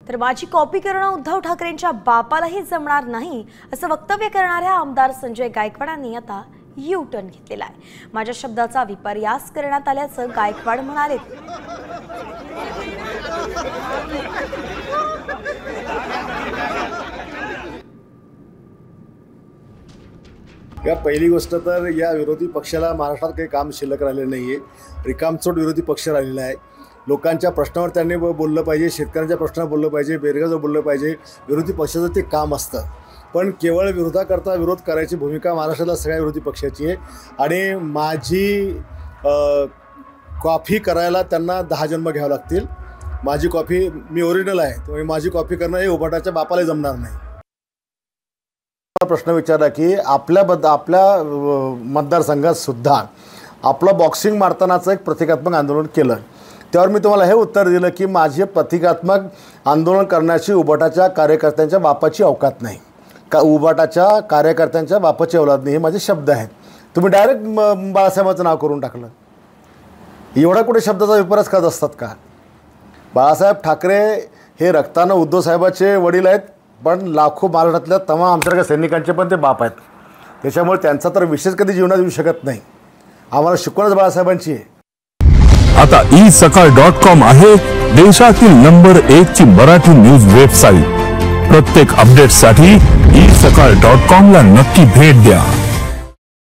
तर माझी कॉपी करणं उद्धव ठाकरेंच्या बापालाही जमणार नाही असं वक्तव्य करणाऱ्या आमदार संजय गायकवाडांनी आता यू टर्न घेतलेला आहे। माझ्या शब्दाचा विपर्यास करण्यात आल्याचं गायकवाड म्हणाले। या पहिली गोष्ट तर या विरोधी पक्षाला महाराष्ट्रात काही काम शिल्लक राहिलेलं नाहीये। रिकामचोट विरोधी पक्ष राहिलेला आहे। लोकांच्या प्रश्नावर त्यांनी बोललं पाहिजे, शेतकऱ्यांच्या प्रश्नावर बोललं पाहिजे, बेरोजगारांवर बोललं पाहिजे। विरोधी पक्षाचं ते काम असतं, पण केवळ विरोधाकरता विरोध करायची भूमिका महाराष्ट्रातल्या सगळ्या विरोधी पक्षाची आहे। आणि माझी कॉपी करायला त्यांना 10 जन्म घ्यावे लागतील। माझी कॉपी मी ओरिजिनल आहे, त्यामुळे माझी कॉपी करणं हे उभाटाच्या बापाला जमणार नाही। प्रश्न विचारला की आपल्या मतदारसंघात सुद्धा आपलं बॉक्सिंग मारतानाचं एक प्रतिकात्मक आंदोलन केलं, त्यावर मी तुम्हाला हे उत्तर दिलं की माझे प्रतिकात्मक आंदोलन करण्याची उभाटाच्या कार्यकर्त्यांच्या बापाची अवकात नाही, का उभाटाच्या कार्यकर्त्यांच्या बापाची औलाद नाही, हे माझे शब्द आहेत। तुम्ही डायरेक्ट बाळासाहेबांचं नाव करून टाकलं। एवढा कुठे शब्दाचा विपर्यास करत असतात का? बाळासाहेब ठाकरे हे रक्तानं उद्धव साहेबाचे वडील आहेत, पण लाखो महाराष्ट्रातल्या तमाम आमच्यासारख्या सैनिकांचे पण ते बाप आहेत। त्याच्यामुळे त्यांचा तर विशेष कधी जीवनात येऊ शकत नाही। आम्हाला शिकवणच बाळासाहेबांची आहे। आता isakal.com आहे देशातील नंबर 1 ची मराठी न्यूज वेबसाईट। प्रत्येक अपडेटसाठी isakal.com ला नक्की भेट द्या।